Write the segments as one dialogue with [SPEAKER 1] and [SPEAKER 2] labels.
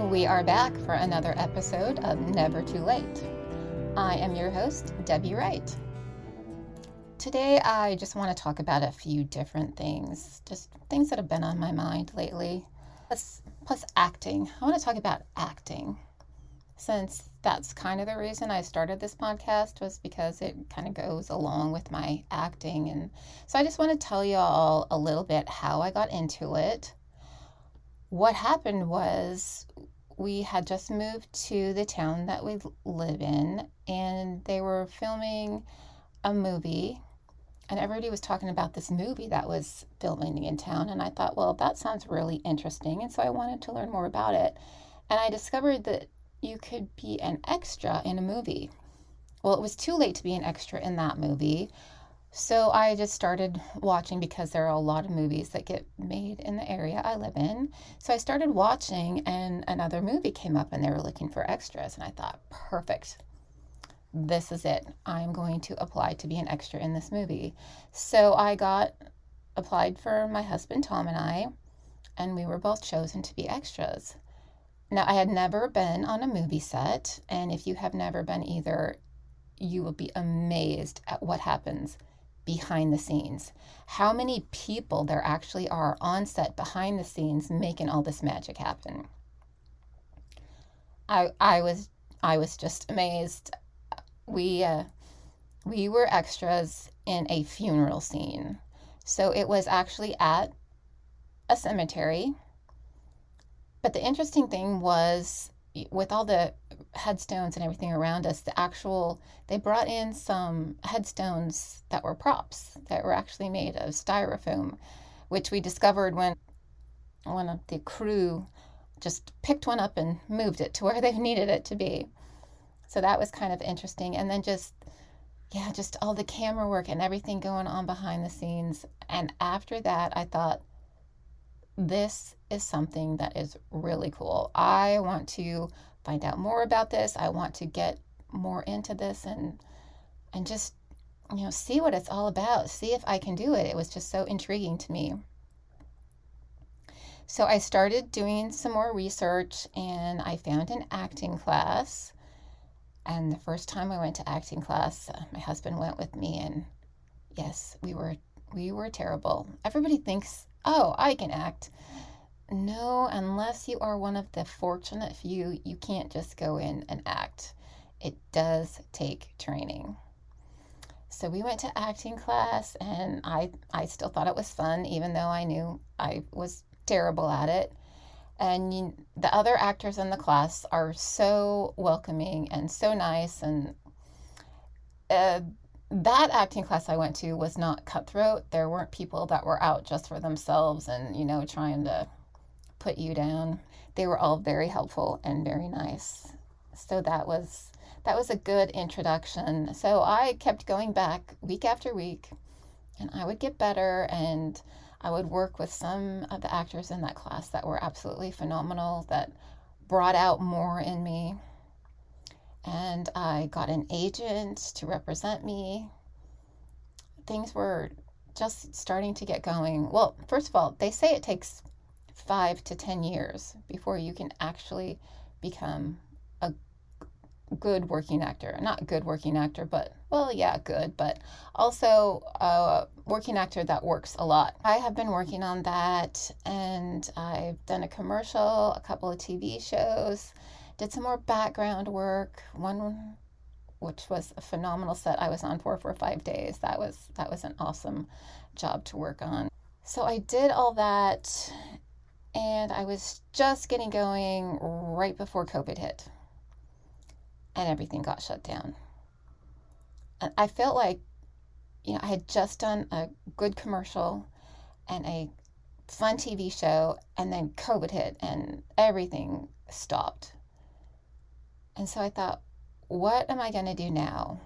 [SPEAKER 1] We are back for another episode of Never Too Late. I am your host, Debbie Wright. Today, I just want to talk about a few different things, just things that have been on my mind lately. Plus acting. I want to talk about acting, since that's kind of the reason I started this podcast, was because it kind of goes along with my acting. And so I just want to tell you all a little bit how I got into it. What happened was we had just moved to the town that we live in, and they were filming a movie, and everybody was talking about this movie that was filming in town. And I thought, well, that sounds really interesting. And so I wanted to learn more about it. And I discovered that you could be an extra in a movie. Well, it was too late to be an extra in that movie. So I just started watching, because there are a lot of movies that get made in the area I live in. So I started watching, and another movie came up and they were looking for extras. And I thought, perfect. This is it. I'm going to apply to be an extra in this movie. So I applied for my husband, Tom, and we were both chosen to be extras. Now, I had never been on a movie set. And if you have never been either, you will be amazed at what happens behind the scenes. How many people there actually are on set behind the scenes making all this magic happen. I was just amazed. We were extras in a funeral scene. So it was actually at a cemetery. But the interesting thing was, with all the headstones and everything around us, they brought in some headstones that were props that were actually made of styrofoam, which we discovered when one of the crew just picked one up and moved it to where they needed it to be. So that was kind of interesting. And then just all the camera work and everything going on behind the scenes. And after that, I thought, this is something that is really cool. I want to find out more about this. I want to get more into this and just, see what it's all about, see if I can do it. It was just so intriguing to me. So I started doing some more research, and I found an acting class. And the first time I went to acting class, my husband went with me, and yes, we were terrible. Everybody thinks, oh, I can act. No, unless you are one of the fortunate few, you can't just go in and act. It does take training. So we went to acting class, and I still thought it was fun, even though I knew I was terrible at it. And the other actors in the class are so welcoming and so nice. And that acting class I went to was not cutthroat. There weren't people that were out just for themselves and, trying to put you down. They were all very helpful and very nice. So that was a good introduction. So I kept going back week after week, and I would get better, and I would work with some of the actors in that class that were absolutely phenomenal, that brought out more in me. And I got an agent to represent me. Things were just starting to get going. Well, first of all, they say it takes 5 to 10 years before you can actually become a good working actor. Not good working actor, but, well, yeah, good, but also a working actor that works a lot. I have been working on that, and I've done a commercial, a couple of TV shows, did some more background work, one which was a phenomenal set I was on for 5 days. That was an awesome job to work on. So I did all that, and I was just getting going right before COVID hit, and everything got shut down. And I felt like, I had just done a good commercial and a fun TV show, and then COVID hit and everything stopped. And so I thought, what am I going to do now?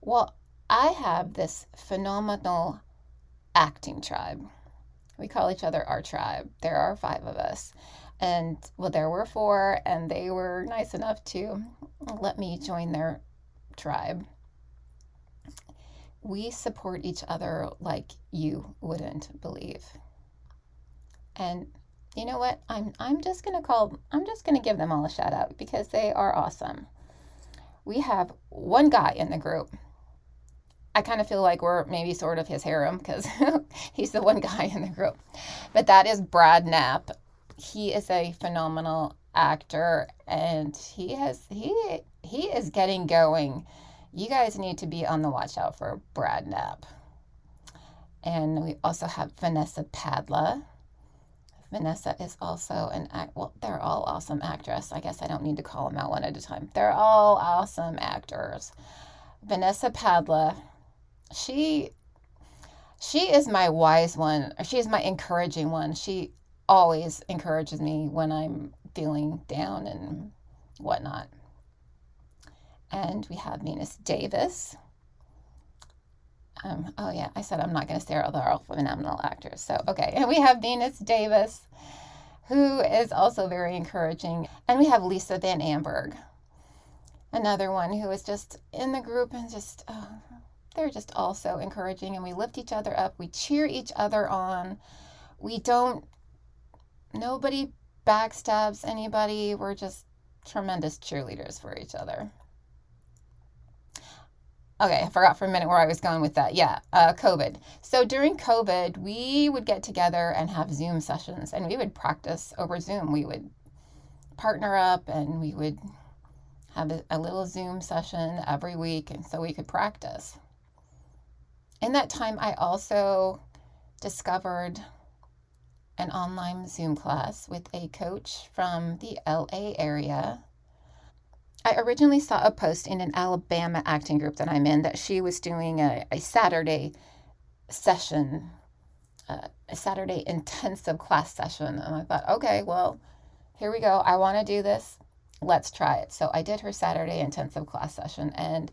[SPEAKER 1] Well, I have this phenomenal acting tribe. We call each other our tribe. There are 5 of us. And, well, there were 4, and they were nice enough to let me join their tribe. We support each other like you wouldn't believe. And You know what? I'm just gonna give them all a shout out because they are awesome. We have one guy in the group. I kind of feel like we're maybe sort of his harem because he's the one guy in the group. But that is Brad Knapp. He is a phenomenal actor and he is getting going. You guys need to be on the watch out for Brad Knapp. And we also have Vanessa Padla. Vanessa is also they're all awesome actresses. I guess I don't need to call them out one at a time. They're all awesome actors. Vanessa Padla, she is my wise one. She is my encouraging one. She always encourages me when I'm feeling down and whatnot. And we have Venus Davis. Oh yeah, I said I'm not going to say they're all phenomenal actors. So, okay. And we have Venus Davis, who is also very encouraging. And we have Lisa Van Amberg, another one who is just in the group and just, they're just all so encouraging. And we lift each other up. We cheer each other on. Nobody backstabs anybody. We're just tremendous cheerleaders for each other. Okay, I forgot for a minute where I was going with that. Yeah, COVID. So during COVID, we would get together and have Zoom sessions, and we would practice over Zoom. We would partner up, and we would have a little Zoom session every week, and so we could practice. In that time, I also discovered an online Zoom class with a coach from the LA area. I originally saw a post in an Alabama acting group that I'm in that she was doing a Saturday session, a Saturday intensive class session. And I thought, okay, well, here we go. I want to do this. Let's try it. So I did her Saturday intensive class session and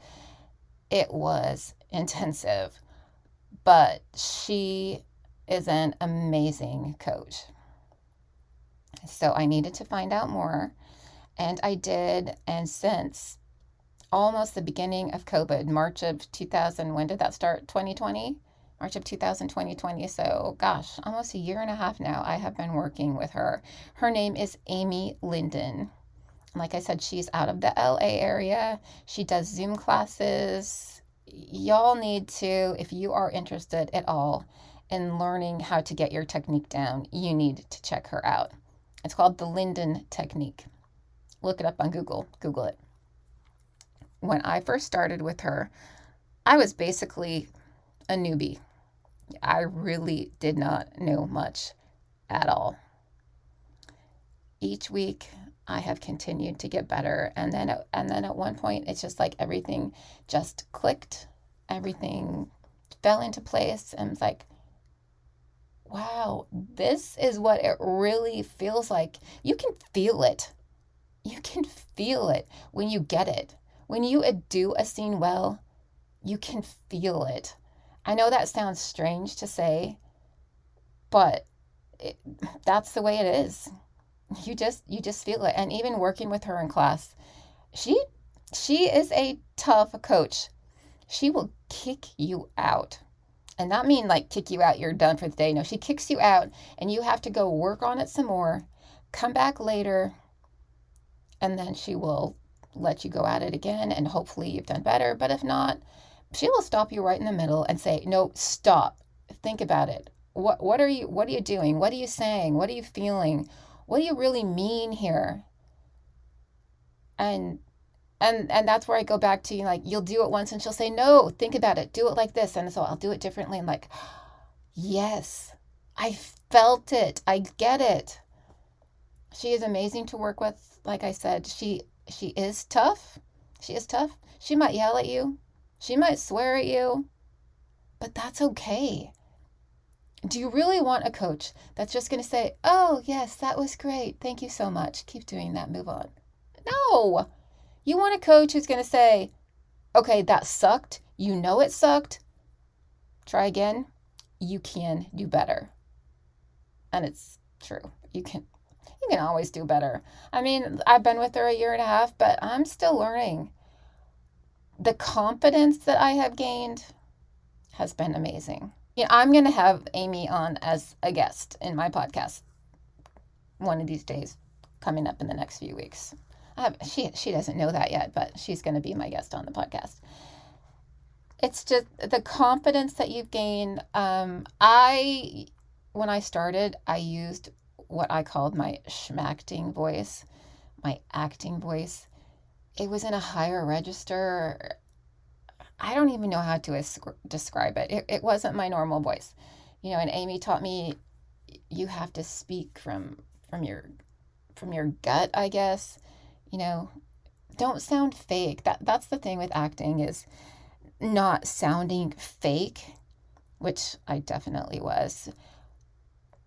[SPEAKER 1] it was intensive, but she is an amazing coach. So I needed to find out more. And I did, and since almost the beginning of COVID, March of 2000, when did that start? 2020? March of 2020. So, gosh, almost a year and a half now, I have been working with her. Her name is Amy Linden. Like I said, she's out of the LA area. She does Zoom classes. Y'all need to, if you are interested at all in learning how to get your technique down, you need to check her out. It's called the Linden Technique. Look it up on Google. Google it. When I first started with her, I was basically a newbie. I really did not know much at all. Each week, I have continued to get better, and then at one point, it's just like everything just clicked. Everything fell into place, and it's like, wow, this is what it really feels like. You can feel it. You can feel it when you get it. When you do a scene well, you can feel it. I know that sounds strange to say, but that's the way it is. You just feel it. And even working with her in class, she is a tough coach. She will kick you out. And not mean like kick you out, you're done for the day. No, she kicks you out and you have to go work on it some more, come back later, and then she will let you go at it again, and hopefully you've done better. But if not, she will stop you right in the middle and say, no, stop. Think about it. What are you doing? What are you saying? What are you feeling? What do you really mean here? And that's where I go back to, like, you'll do it once and she'll say, no, think about it. Do it like this. And so I'll do it differently. And like, yes, I felt it. I get it. She is amazing to work with. Like I said, she is tough. She is tough. She might yell at you. She might swear at you. But that's okay. Do you really want a coach that's just going to say, oh, yes, that was great. Thank you so much. Keep doing that. Move on. No. You want a coach who's going to say, okay, that sucked. You know it sucked. Try again. You can do better. And it's true. You can always do better. I mean, I've been with her a year and a half, but I'm still learning. The confidence that I have gained has been amazing. I'm going to have Amy on as a guest in my podcast one of these days coming up in the next few weeks. She doesn't know that yet, but she's going to be my guest on the podcast. It's just the confidence that you've gained. When I started, I used what I called my schmacting voice, my acting voice. It was in a higher register. I don't even know how to describe it. It wasn't my normal voice, and Amy taught me you have to speak from your gut, I guess. Don't sound fake. That's the thing with acting, is not sounding fake, which I definitely was.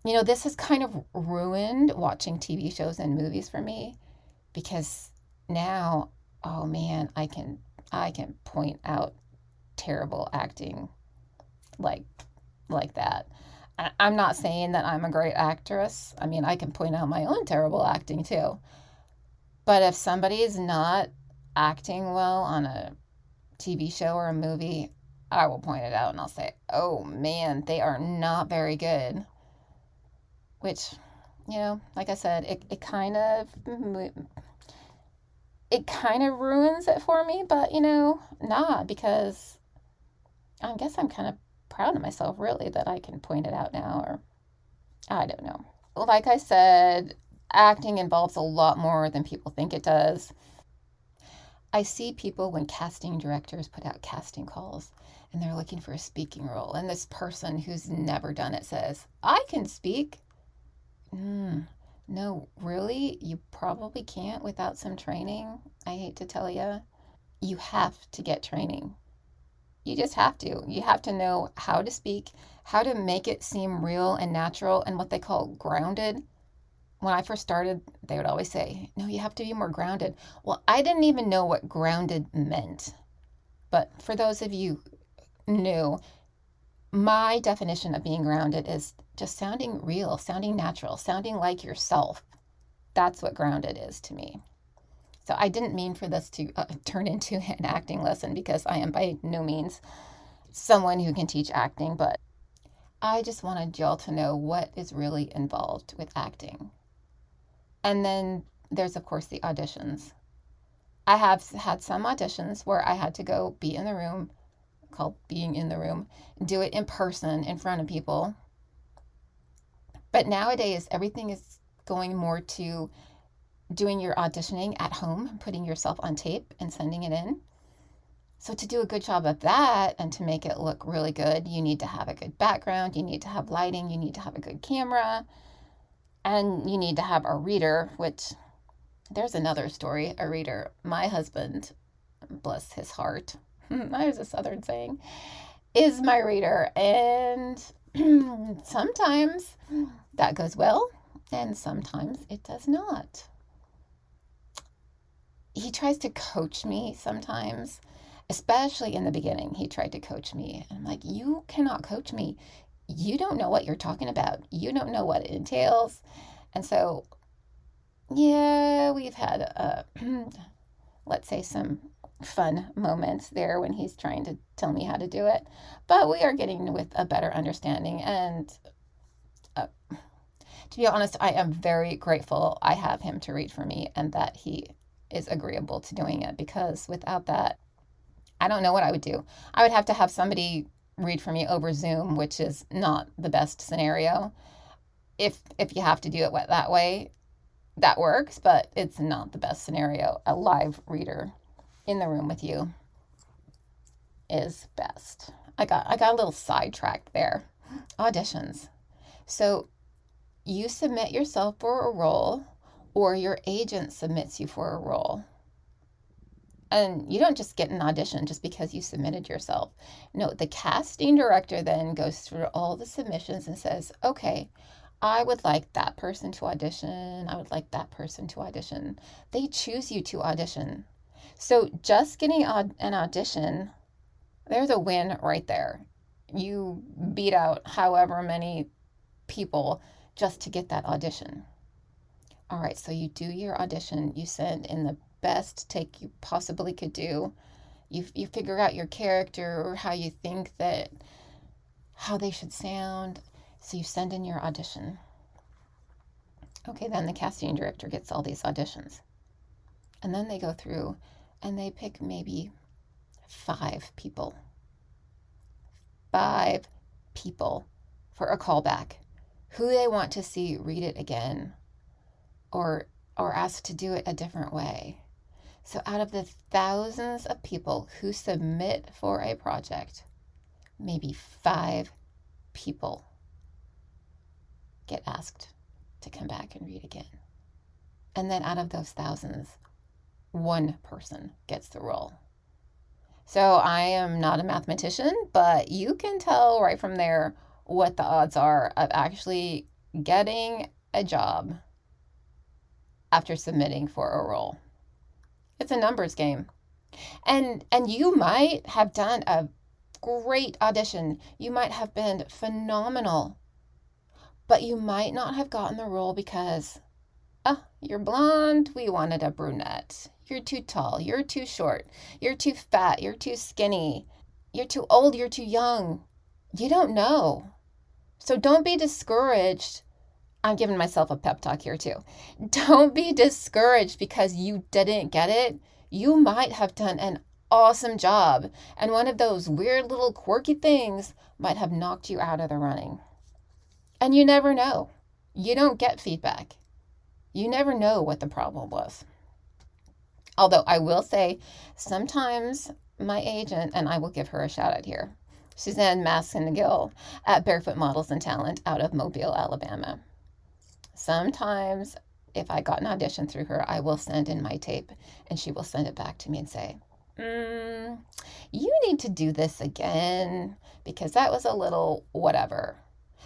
[SPEAKER 1] This has kind of ruined watching TV shows and movies for me, because now, oh man, I can point out terrible acting like that. I'm not saying that I'm a great actress. I mean, I can point out my own terrible acting too. But if somebody is not acting well on a TV show or a movie, I will point it out and I'll say, oh man, they are not very good. Which, like I said, it kind of ruins it for me, but nah, because I guess I'm kind of proud of myself, really, that I can point it out now, or I don't know. Like I said, acting involves a lot more than people think it does. I see people when casting directors put out casting calls and they're looking for a speaking role, and this person who's never done it says, I can speak. No, really? You probably can't without some training. I hate to tell you. You have to get training. You just have to. You have to know how to speak, how to make it seem real and natural, and what they call grounded. When I first started, they would always say, no, you have to be more grounded. Well, I didn't even know what grounded meant. But for those of you new, my definition of being grounded is just sounding real, sounding natural, sounding like yourself. That's what grounded is to me. So I didn't mean for this to turn into an acting lesson, because I am by no means someone who can teach acting, but I just wanted y'all to know what is really involved with acting. And then there's, of course, the auditions. I have had some auditions where I had to go be in the room, called being in the room, do it in person in front of people. But nowadays, everything is going more to doing your auditioning at home, putting yourself on tape and sending it in. So to do a good job of that and to make it look really good, you need to have a good background, you need to have lighting, you need to have a good camera, and you need to have a reader, which there's another story, a reader. My husband, bless his heart, there's a Southern saying, is my reader. And sometimes that goes well, and sometimes it does not. He tries to coach me sometimes, especially in the beginning. He tried to coach me. And I'm like, you cannot coach me. You don't know what you're talking about. You don't know what it entails. And so, yeah, we've had, let's say, some fun moments there when he's trying to tell me how to do it. But we are getting with a better understanding. And to be honest, I am very grateful I have him to read for me and that he is agreeable to doing it, because without that, I don't know what I would do. I would have to have somebody read for me over Zoom, which is not the best scenario. If you have to do it that way, that works, but it's not the best scenario. A live reader in the room with you is best. I got a little sidetracked there. Auditions. So you submit yourself for a role, or your agent submits you for a role. And you don't just get an audition just because you submitted yourself. No, the casting director then goes through all the submissions and says, okay, I would like that person to audition. I would like that person to audition. They choose you to audition. So just getting an audition, there's a win right there. You beat out however many people just to get that audition. All right, so you do your audition, you send in the best take you possibly could do. You figure out your character, or how you think that, how they should sound. So you send in your audition. Okay, then the casting director gets all these auditions. And then they go through and they pick maybe 5 people. 5 people for a callback who they want to see read it again or ask to do it a different way. So out of the thousands of people who submit for a project, maybe 5 people get asked to come back and read again. And then out of those thousands, 1 person gets the role. So I am not a mathematician, but you can tell right from there what the odds are of actually getting a job after submitting for a role. It's a numbers game. And you might have done a great audition. You might have been phenomenal. But you might not have gotten the role because, you're blonde, we wanted a brunette. You're too tall, you're too short, you're too fat, you're too skinny, you're too old, you're too young. You don't know. So don't be discouraged. I'm giving myself a pep talk here too. Don't be discouraged because you didn't get it. You might have done an awesome job, and one of those weird little quirky things might have knocked you out of the running. And you never know. You don't get feedback. You never know what the problem was. Although I will say, sometimes my agent, and I will give her a shout out here, Suzanne Maskin-Gill at Barefoot Models and Talent out of Mobile, Alabama. Sometimes if I got an audition through her, I will send in my tape and she will send it back to me and say, you need to do this again because that was a little whatever.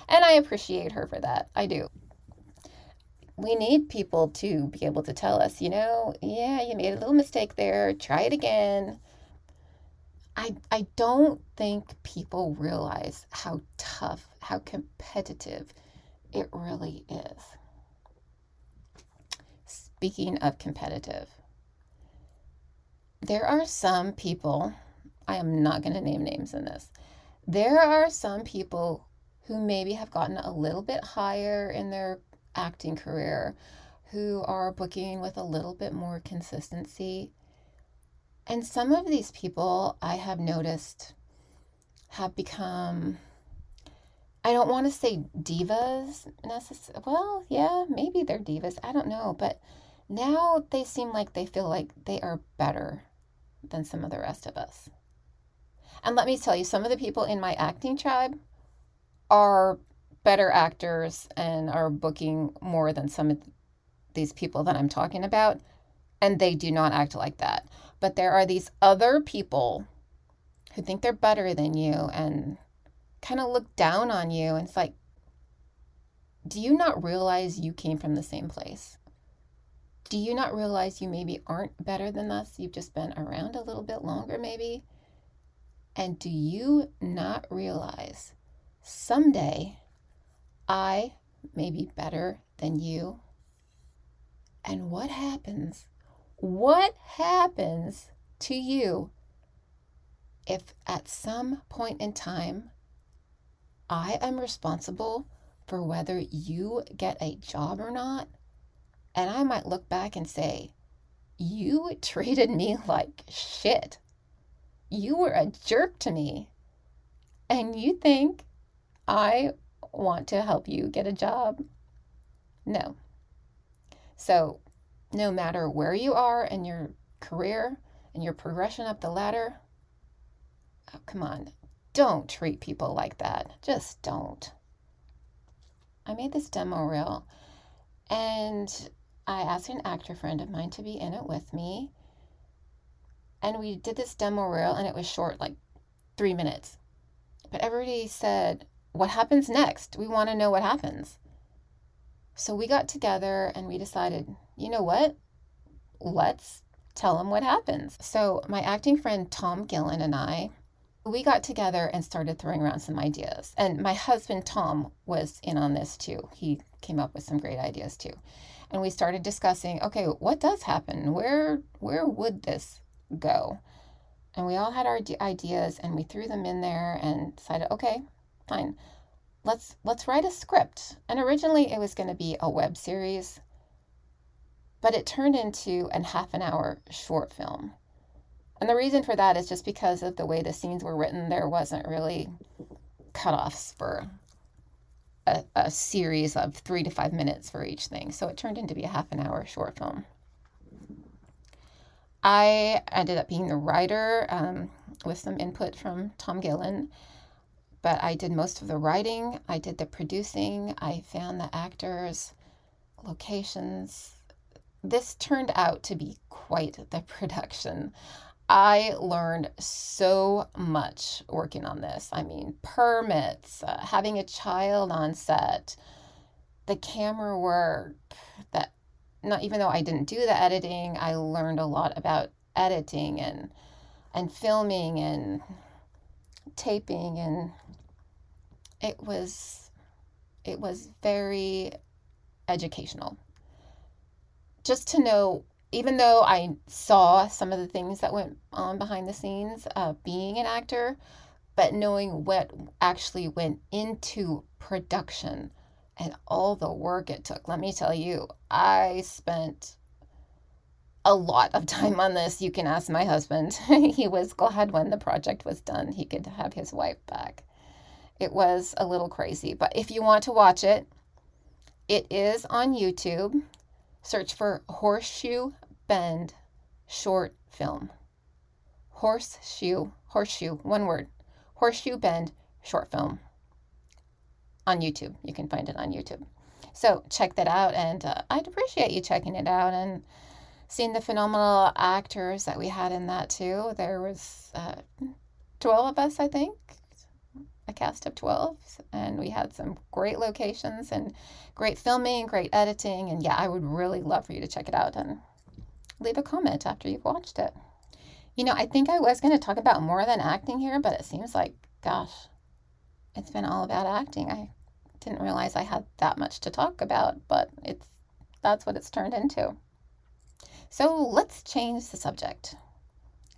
[SPEAKER 1] And I appreciate her for that. I do. We need people to be able to tell us, yeah, you made a little mistake there. Try it again. I don't think people realize how tough, how competitive it really is. Speaking of competitive, there are some people, I am not going to name names in this. There are some people who maybe have gotten a little bit higher in their acting career, who are booking with a little bit more consistency. And some of these people I have noticed have become, I don't want to say divas necessarily. Well, yeah, maybe they're divas. I don't know. But now they seem like they feel like they are better than some of the rest of us. And let me tell you, some of the people in my acting tribe are better actors and are booking more than some of these people that I'm talking about, and they do not act like that. But there are these other people who think they're better than you and kind of look down on you, and it's like, do you not realize you came from the same place? Do you not realize you maybe aren't better than us? You've just been around a little bit longer maybe? And do you not realize someday I may be better than you? And what happens? What happens to you if at some point in time I am responsible for whether you get a job or not? And I might look back and say, you treated me like shit. You were a jerk to me. And you think I want to help you get a job? No. So no matter where you are in your career and your progression up the ladder, oh, come on, don't treat people like that. Just don't. I made this demo reel and I asked an actor friend of mine to be in it with me. And we did this demo reel and it was short, like 3 minutes. But everybody said, what happens next? We want to know what happens. So we got together and we decided, you know what? Let's tell them what happens. So my acting friend Tom Gillen and I, we got together and started throwing around some ideas. And my husband Tom was in on this too. He came up with some great ideas too. And we started discussing, okay, what does happen? Where would this go? And we all had our ideas and we threw them in there and decided, okay, fine. let's write a script. And originally it was going to be a web series, but it turned into a half an hour short film. And the reason for that is just because of the way the scenes were written. There wasn't really cutoffs for a series of 3 to 5 minutes for each thing. So it turned into be a half an hour short film. I ended up being the writer with some input from Tom Gillen, but I did most of the writing. I did the producing. I found the actors, locations. This turned out to be quite the production. I learned so much working on this. I mean, permits, having a child on set, the camera work, that not even though I didn't do the editing, I learned a lot about editing and filming and taping, and it was very educational. Just to know, even though I saw some of the things that went on behind the scenes, being an actor, but knowing what actually went into production and all the work it took. Let me tell you, I spent a lot of time on this. You can ask my husband. He was glad when the project was done. He could have his wife back. It was a little crazy, but if you want to watch it, it is on YouTube. Search for Horseshoe Bend short film. Horseshoe, one word. Horseshoe Bend short film on YouTube. You can find it on YouTube. So check that out, and I'd appreciate you checking it out and seeing the phenomenal actors that we had in that too. There was 12 of us, I think, a cast of 12, and we had some great locations and great filming, great editing, and yeah, I would really love for you to check it out and leave a comment after you've watched it. You know, I think I was going to talk about more than acting here, but it seems like, gosh, it's been all about acting. I didn't realize I had that much to talk about, but that's what it's turned into. So let's change the subject.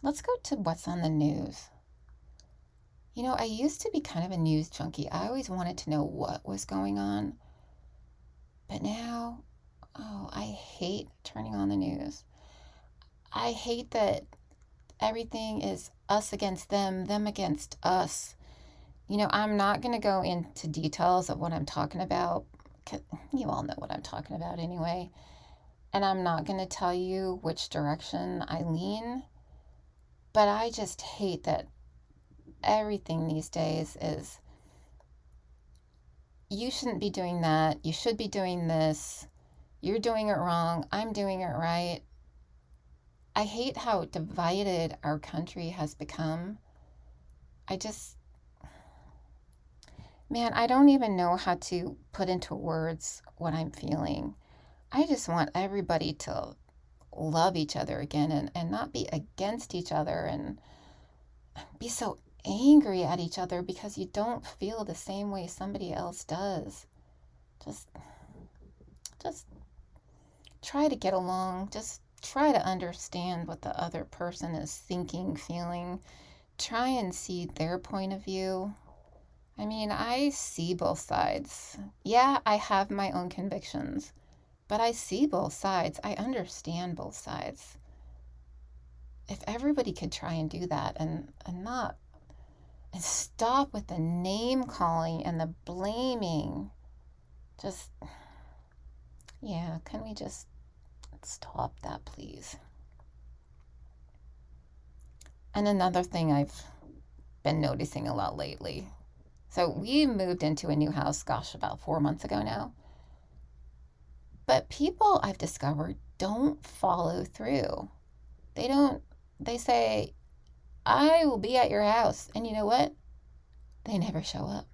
[SPEAKER 1] Let's go to what's on the news. You know, I used to be kind of a news junkie. I always wanted to know what was going on. But now, I hate turning on the news. I hate that everything is us against them against us. You know, I'm not going to go into details of what I'm talking about. You all know what I'm talking about anyway. And I'm not going to tell you which direction I lean. But I just hate that everything these days is, you shouldn't be doing that. You should be doing this. You're doing it wrong. I'm doing it right. I hate how divided our country has become. Man, I don't even know how to put into words what I'm feeling. I just want everybody to love each other again and not be against each other and be so angry at each other because you don't feel the same way somebody else does. Just try to get along. Just try to understand what the other person is thinking, feeling. Try and see their point of view. I mean, I see both sides. Yeah, I have my own convictions, but I see both sides. I understand both sides. If everybody could try and do that and stop with the name calling and the blaming, can we just stop that, please? And another thing I've been noticing a lot lately. So we moved into a new house, about 4 months ago now. But people, I've discovered, don't follow through. They say, I will be at your house. And you know what? They never show up.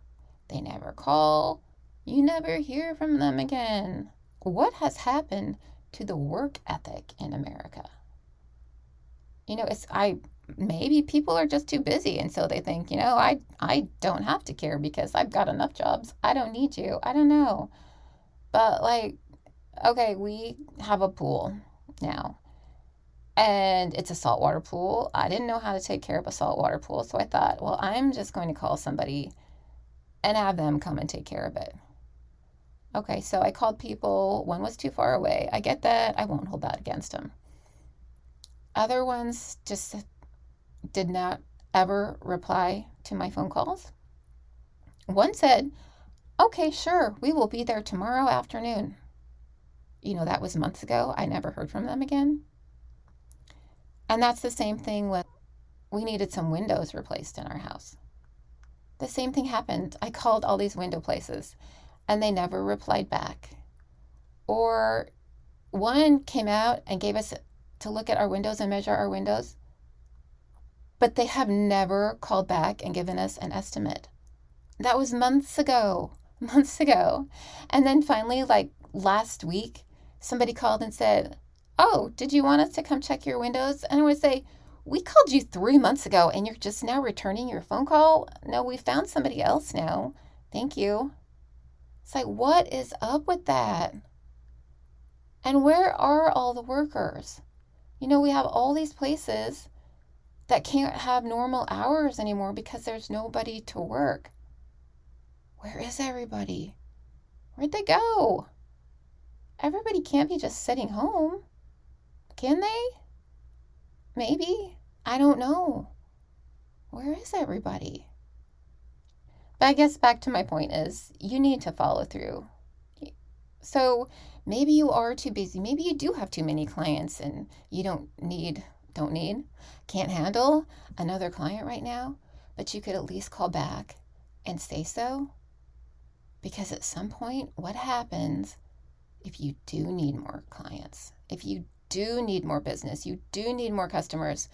[SPEAKER 1] They never call. You never hear from them again. What has happened to the work ethic in America? You know, maybe people are just too busy, and so they think, I don't have to care because I've got enough jobs. I don't need you. I don't know. But okay, we have a pool now, and it's a saltwater pool. I didn't know how to take care of a saltwater pool, so I thought, well, I'm just going to call somebody and have them come and take care of it. Okay, so I called people. One was too far away. I get that. I won't hold that against them. Other ones just did not ever reply to my phone calls. One said, okay, sure, we will be there tomorrow afternoon. That was months ago. I never heard from them again. And that's the same thing with, we needed some windows replaced in our house. The same thing happened. I called all these window places and they never replied back. Or one came out and gave us to look at our windows and measure our windows, but they have never called back and given us an estimate. That was months ago. And then finally, like last week, somebody called and said, oh, did you want us to come check your windows? And I would say, we called you 3 months ago and you're just now returning your phone call? No, we found somebody else now. Thank you. It's like, what is up with that? And where are all the workers? We have all these places that can't have normal hours anymore because there's nobody to work. Where is everybody? Where'd they go? Everybody can't be just sitting home. Can they? Maybe. I don't know. Where is everybody? But I guess back to my point is, you need to follow through. So maybe you are too busy. Maybe you do have too many clients and you can't handle another client right now, but you could at least call back and say so. Because at some point, what happens if you do need more clients? If you do need more business, you do need more customers.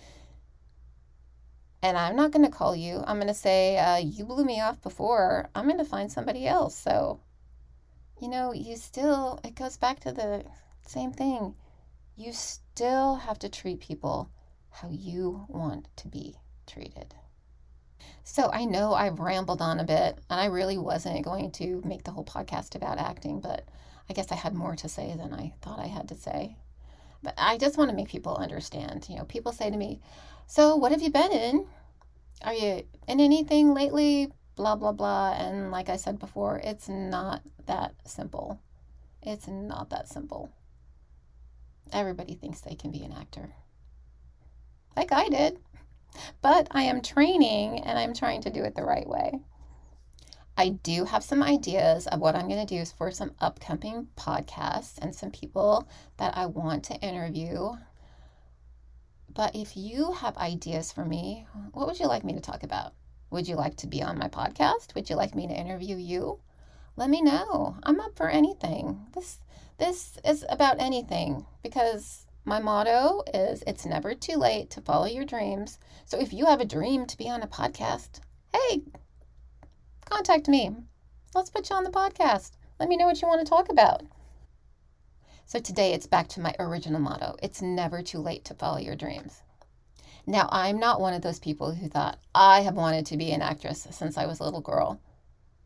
[SPEAKER 1] And I'm not going to call you. I'm going to say, you blew me off before. I'm going to find somebody else. So, it goes back to the same thing. You still have to treat people how you want to be treated. So I know I've rambled on a bit, and I really wasn't going to make the whole podcast about acting, but I guess I had more to say than I thought I had to say. But I just want to make people understand. People say to me, so what have you been in? Are you in anything lately? Blah, blah, blah. And like I said before, it's not that simple. It's not that simple. Everybody thinks they can be an actor. Like I did. But I am training and I'm trying to do it the right way. I do have some ideas of what I'm going to do for some upcoming podcasts and some people that I want to interview. But if you have ideas for me, what would you like me to talk about? Would you like to be on my podcast? Would you like me to interview you? Let me know. I'm up for anything. This is about anything because my motto is it's never too late to follow your dreams. So if you have a dream to be on a podcast, hey, contact me. Let's put you on the podcast. Let me know what you want to talk about. So today it's back to my original motto. It's never too late to follow your dreams. Now, I'm not one of those people who thought I have wanted to be an actress since I was a little girl.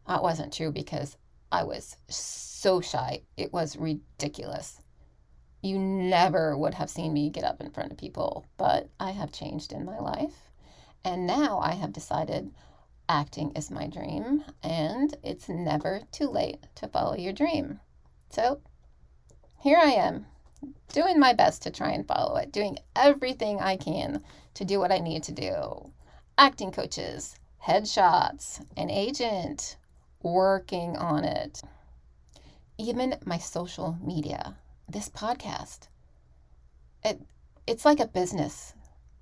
[SPEAKER 1] That wasn't true because I was so shy. It was ridiculous. You never would have seen me get up in front of people, but I have changed in my life. And now I have decided acting is my dream, and it's never too late to follow your dream. So here I am, doing my best to try and follow it, doing everything I can to do what I need to do. Acting coaches, headshots, an agent, working on it. Even my social media, this podcast. It's like a business.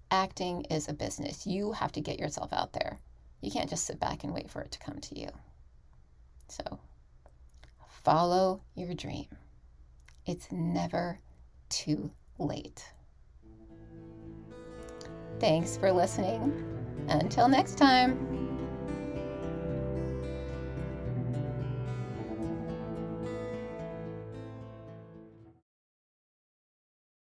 [SPEAKER 1] Acting is a business. You have to get yourself out there. You can't just sit back and wait for it to come to you. So, follow your dream. It's never too late. Thanks for listening. Until next time.